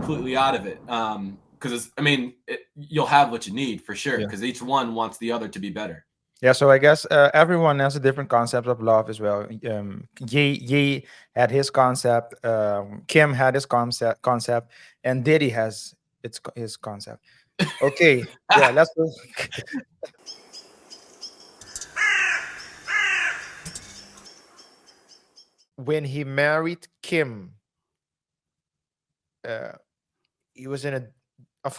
completely out of it. Because you'll have what you need for sure. Yeah. Because each one wants the other to be better. Yeah, so I guess everyone has a different concept of love as well. Ye had his concept, Kim had his concept, and Diddy has his concept. Okay, yeah, let's go. When he married Kim, uh, he was in a.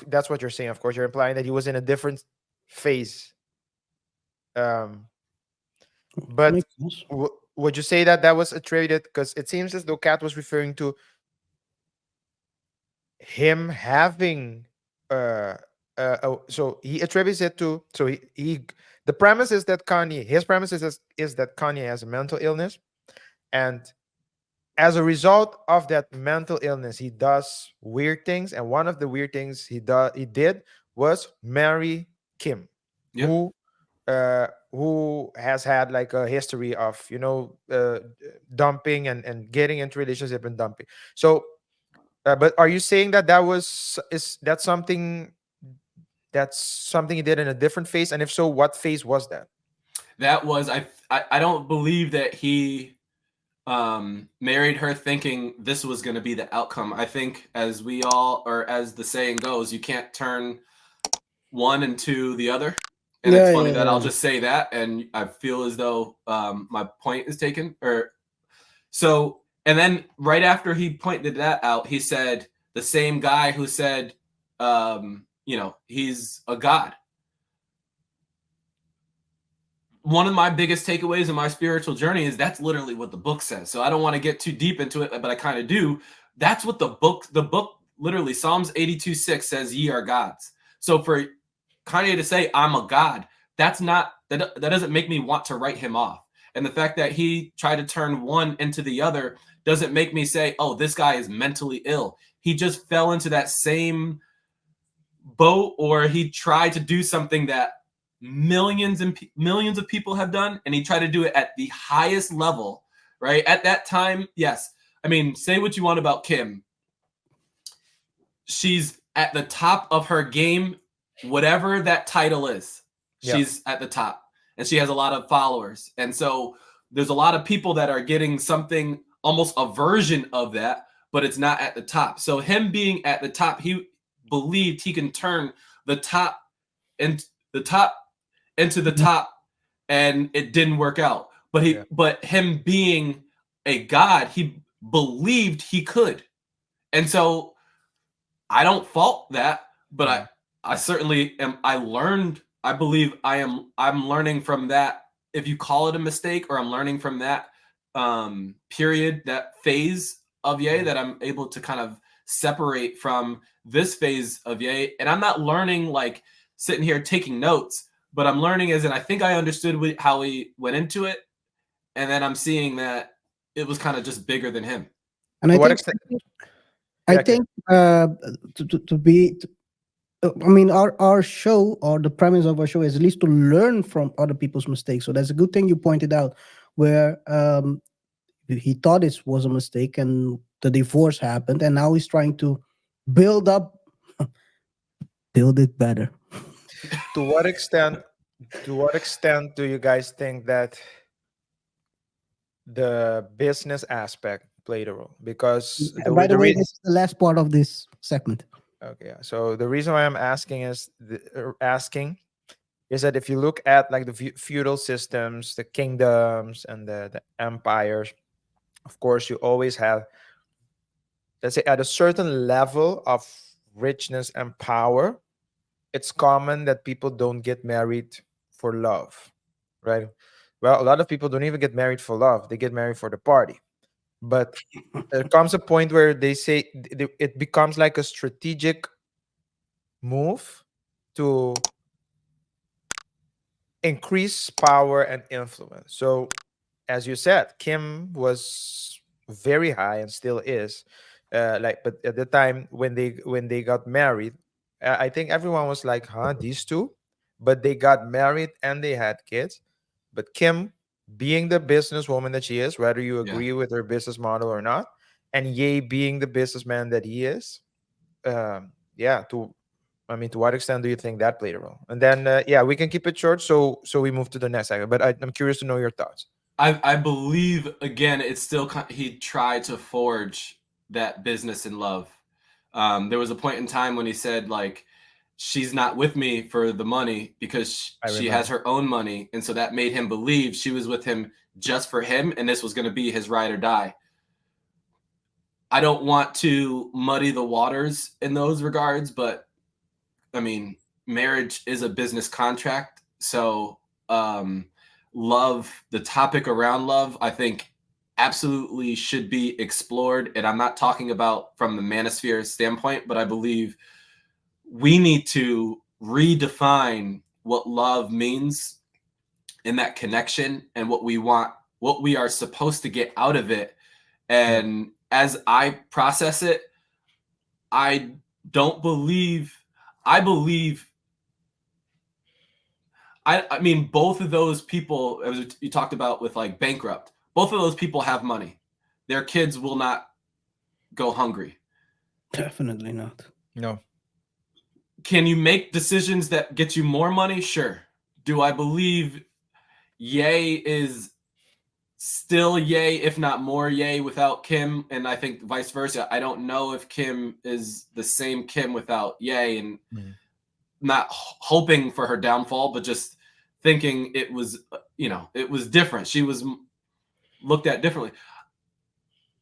That's what you're saying. Of course, you're implying that he was in a different phase. Um, but Makes sense. would you say that that was attributed? Because it seems as though Katt was referring to him having so he attributes it to he the premise is that Kanye his premise is that Kanye has a mental illness, and as a result of that mental illness he does weird things, and one of the weird things he did was marry Kim, Yep. who has had like a history of dumping and getting into relationship and dumping. So but are you saying that that's something he did in a different phase? And if so, what phase was that? That was I don't believe that he married her thinking this was going to be the outcome. I think as we all, or as the saying goes, you can't turn one into the other. And it's Yeah, funny yeah, that I'll yeah. just say that, and I feel as though my point is taken. Or so, and then right after he pointed that out, he said the same guy who said, he's a god. One of my biggest takeaways in my spiritual journey is that's literally what the book says. So I don't want to get too deep into it, but I kind of do. That's what the book literally, Psalms 82:6 says, ye are gods. So for Kanye to say, I'm a god, that doesn't make me want to write him off. And the fact that he tried to turn one into the other doesn't make me say, oh, this guy is mentally ill. He just fell into that same boat, or he tried to do something that millions and millions of people have done, and he tried to do it at the highest level, right? At that time, yes. I mean, say what you want about Kim. She's at the top of her game, whatever that title is. Yeah. She's at the top, and she has a lot of followers. And so there's a lot of people that are getting something, almost a version of that, but it's not at the top. So him being at the top, he believed he can turn the top into the top into the top, and it didn't work out. But him being a god, he believed he could. And so I don't fault that, but I certainly am. I believe I'm learning from that. If you call it a mistake, or I'm learning from that period, that phase of Ye, that I'm able to kind of separate from this phase of Ye. And I'm not learning like sitting here taking notes, but I'm learning as in I think I understood how he went into it, and then I'm seeing that it was kind of just bigger than him. And To I what think extent? I Yeah, Kim. think to be I mean, our show, or the premise of our show, is at least to learn from other people's mistakes. So that's a good thing you pointed out, where he thought it was a mistake and the divorce happened, and now he's trying to build up, build it better. To what extent? To what extent do you guys think that the business aspect played a role? Because And by the the way, reason. this is the last part of this segment. Okay, yeah. So the reason why I'm asking is that if you look at like the feudal systems, the kingdoms, and the empires, of course, you always have, let's say, at a certain level of richness and power, it's common that people don't get married for love, right? Well, a lot of people don't even get married for love; they get married for the party. But there comes a point where they say it becomes like a strategic move to increase power and influence. So, as you said, Kim was very high and still is. But at the time when they got married, I think everyone was like, "Huh, these two?" But they got married and they had kids. But Kim, being the businesswoman that she is, whether you Yeah. agree with her business model or not, and Ye being the businessman that he is, yeah, to what extent do you think that played a role? And then yeah, we can keep it short, so we move to the next segment. But I'm curious to know your thoughts. I believe again, it's still he tried to forge that business and love. There was a point in time when he said like, she's not with me for the money because she has her own money, and so that made him believe she was with him just for him, and this was going to be his ride or die. I don't want to muddy the waters in those regards, but I mean, marriage is a business contract, so love, the topic around love, I think absolutely should be explored. And I'm not talking about from the manosphere standpoint, but I believe we need to redefine what love means in that connection and what we want, what we are supposed to get out of it. And as I process it, I believe I mean, both of those people, as you talked about with like bankrupt, both of those people have money. Their kids will not go hungry. Definitely not. No. Can you make decisions that get you more money? Sure. Do I believe Ye is still Ye, if not more Ye, without Kim? And I think vice versa. I don't know if Kim is the same Kim without Ye, and not hoping for her downfall, but just thinking it was, it was different. She was looked at differently.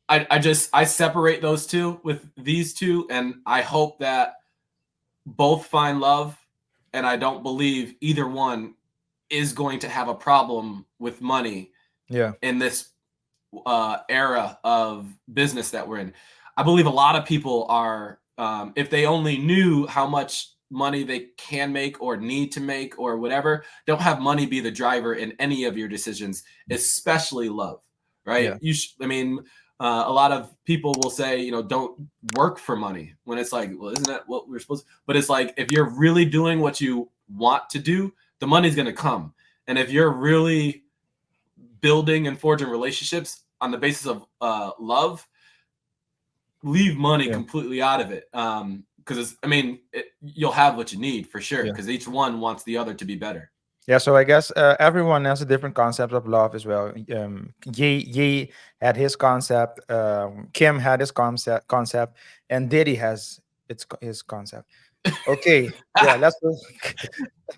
I separate those two with these two, and I hope that both find love, and I don't believe either one is going to have a problem with money in this era of business that we're in. I believe a lot of people are, if they only knew how much money they can make or need to make or whatever, don't have money be the driver in any of your decisions, especially love, right? A lot of people will say, don't work for money, when it's like, well, isn't that what we're supposed to? But it's like, if you're really doing what you want to do, the money's going to come. And if you're really building and forging relationships on the basis of love, leave money completely out of it. Because you'll have what you need for sure, because each one wants the other to be better. Yeah, so I guess everyone has a different concept of love as well. Ye had his concept, Kim had his concept, and Diddy has his concept. Okay, yeah,